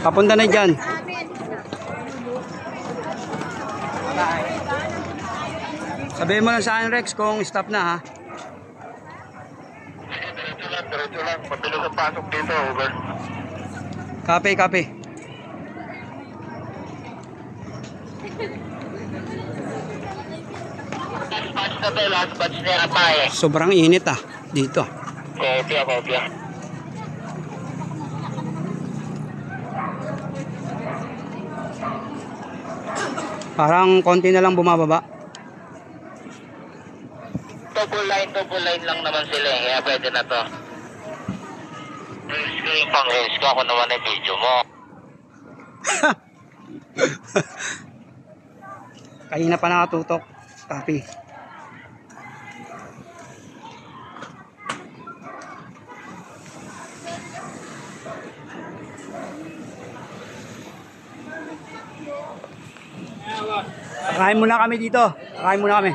Papunta na dyan. Sabihin mo lang sa akin, Rex, kung stop na, ha? Diretso lang. Pabilis ang pasok dito, over. Copy. Last batch na pa eh. Sobrang init, dito. Kopya. Parang konti na lang bumababa. Double line lang naman sila eh. Kaya pwede na to. Yung pang-race ko, ako naman yung video mo. Kanina pa nakatutok. Copy. Kain muna kami dito. Kain muna kami.